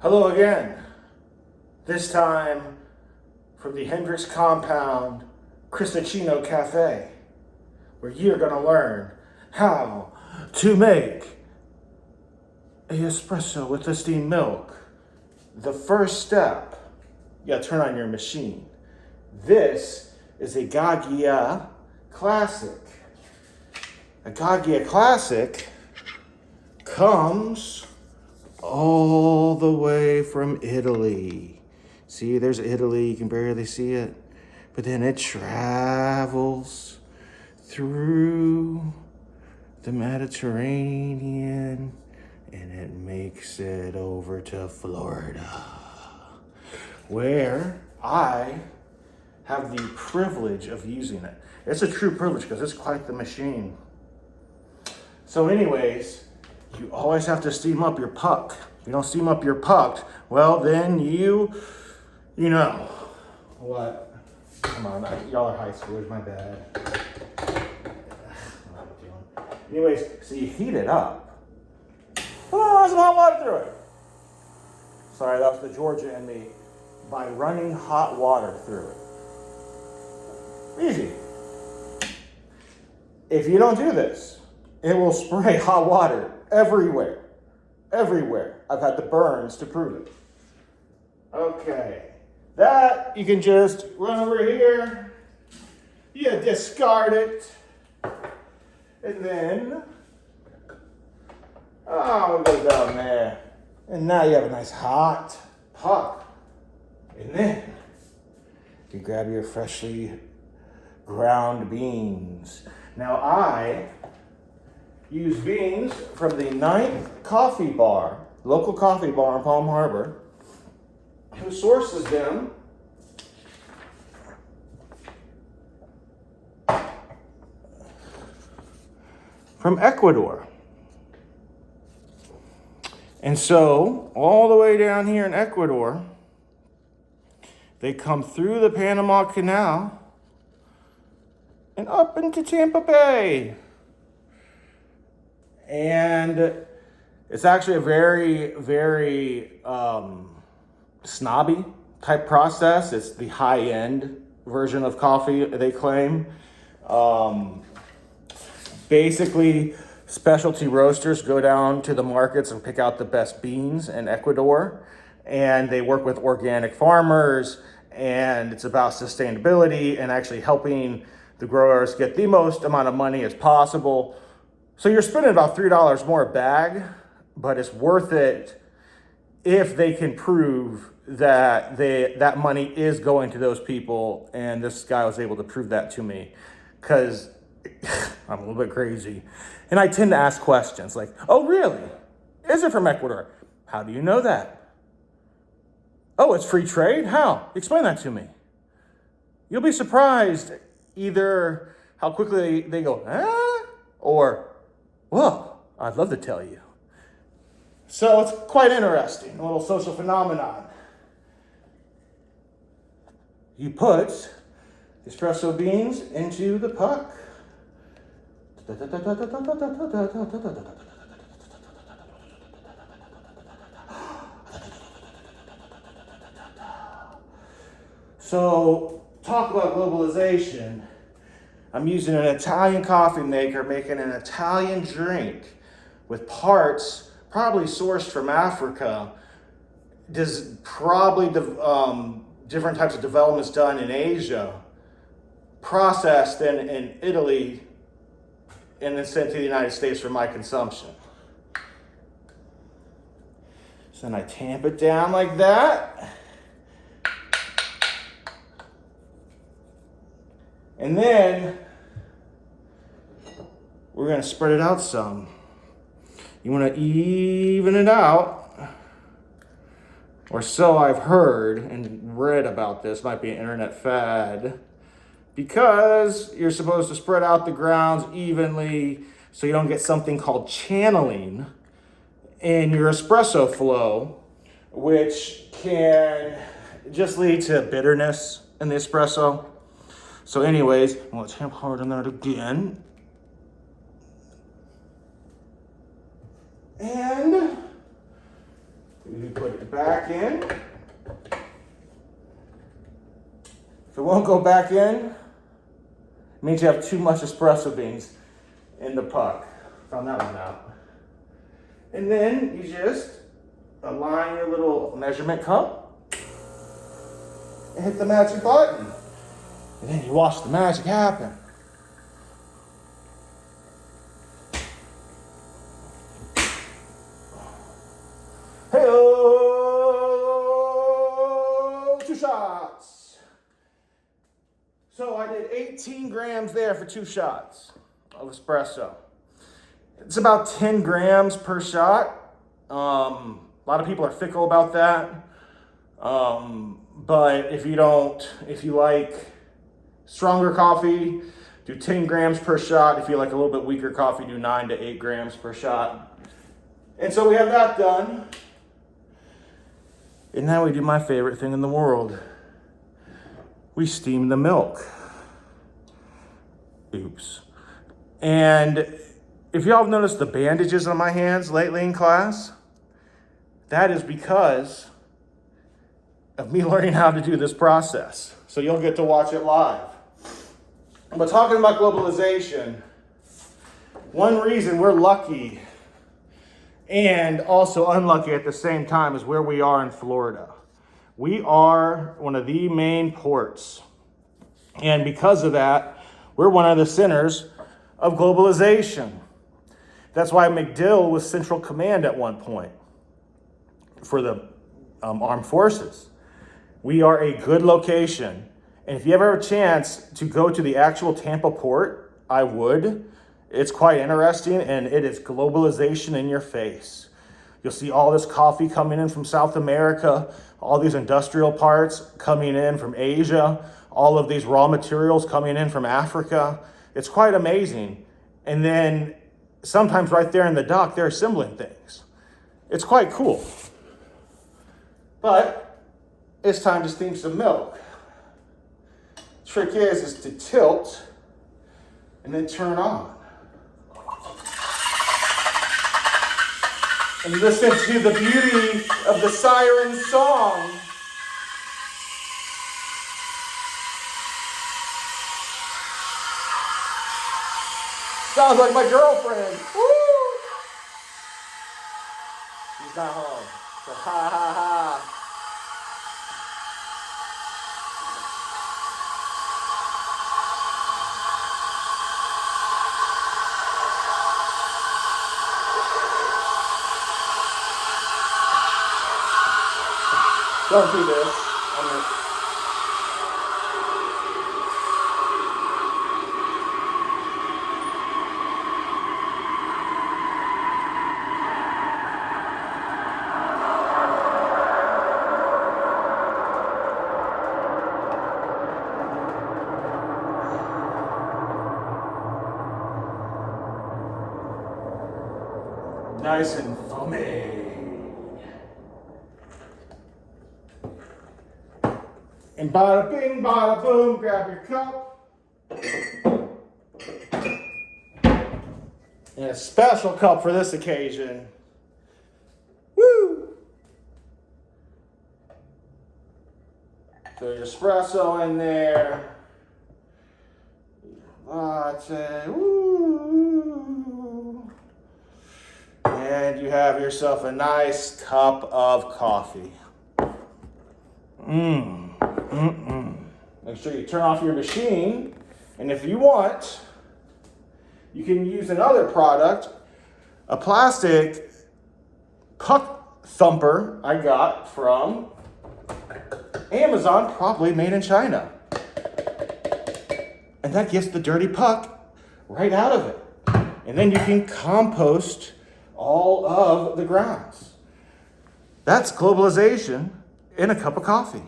Hello again. This time from the Hendrix Compound Cristacino Cafe, where you're gonna learn how to make an espresso with the steamed milk. The first step, you gotta turn on your machine. This is a Gaggia Classic. A Gaggia Classic comes all the way from Italy. See, there's Italy, you can barely see it. But then it travels through the Mediterranean and it makes it over to Florida, where I have the privilege of using it. It's a true privilege because it's quite the machine. So anyways, you always have to steam up your puck. If you don't steam up your puck, well then you know what? Come on, y'all are high schoolers, my bad. Anyways, so you heat it up. Oh, some hot water through it. Sorry, that was the Georgia in me. By running hot water through it. Easy. If you don't do this, it will spray hot water everywhere. Everywhere. I've had the burns to prove it. Okay. That you can just run over here. You discard it. And then, we'll go down there. And now you have a nice hot puck. And then you grab your freshly ground beans. Now I use beans from the Ninth Coffee Bar, local coffee bar in Palm Harbor, who sources them from Ecuador. And so, all the way down here in Ecuador, they come through the Panama Canal and up into Tampa Bay. And it's actually a very, very snobby type process. It's the high-end version of coffee, they claim. Basically, specialty roasters go down to the markets and pick out the best beans in Ecuador. And they work with organic farmers. And it's about sustainability and actually helping the growers get the most amount of money as possible. So you're spending about $3 more a bag, but it's worth it if they can prove that that money is going to those people. And this guy was able to prove that to me because I'm a little bit crazy. And I tend to ask questions like, oh, really? Is it from Ecuador? How do you know that? Oh, it's free trade? How? Explain that to me. You'll be surprised either how quickly they go, or, well, I'd love to tell you. So it's quite interesting, a little social phenomenon. You put espresso beans into the puck. So, talk about globalization. I'm using an Italian coffee maker making an Italian drink with parts probably sourced from Africa. There's probably different types of developments done in Asia, processed in Italy, and then sent to the United States for my consumption. So then I tamp it down like that. And then we're going to spread it out some. You want to even it out, or so I've heard and read about this. Might be an internet fad, because you're supposed to spread out the grounds evenly so you don't get something called channeling in your espresso flow, which can just lead to bitterness in the espresso. So anyways, I'm going to tamp hard on that again. And we put it it back in. If it won't go back in, it means you have too much espresso beans in the puck. Found that one out. And then you just align your little measurement cup and hit the magic button. And then you watch the magic happen. Hey-oh! 2 shots. So I did 18 grams there for 2 shots of espresso. It's about 10 grams per shot. A lot of people are fickle about that. But if you like stronger coffee, do 10 grams per shot. If you like a little bit weaker coffee, do 9 to 8 grams per shot. And so we have that done. And now we do my favorite thing in the world. We steam the milk. Oops. And if y'all have noticed the bandages on my hands lately in class, that is because of me learning how to do this process. So you'll get to watch it live. But talking about globalization, one reason we're lucky and also unlucky at the same time is where we are in Florida. We are one of the main ports. And because of that, we're one of the centers of globalization. That's why MacDill was Central Command at one point for the armed forces. We are a good location. And if you ever have a chance to go to the actual Tampa port, I would. It's quite interesting, and it is globalization in your face. You'll see all this coffee coming in from South America, all these industrial parts coming in from Asia, all of these raw materials coming in from Africa. It's quite amazing. And then sometimes right there in the dock, they're assembling things. It's quite cool. But it's time to steam some milk. Trick is to tilt and then turn on. And listen to the beauty of the siren song. Sounds like my girlfriend. Woo! She's not home. So ha ha ha. Don't do this. Nice and foamy. And bada bing, bada boom, grab your cup. And a special cup for this occasion. Woo! Throw your espresso in there. Latte, woo! And you have yourself a nice cup of coffee. Make sure you turn off your machine, and if you want, you can use another product, a plastic puck thumper I got from Amazon, probably made in China. And that gets the dirty puck right out of it. And then you can compost all of the grounds. That's globalization in a cup of coffee.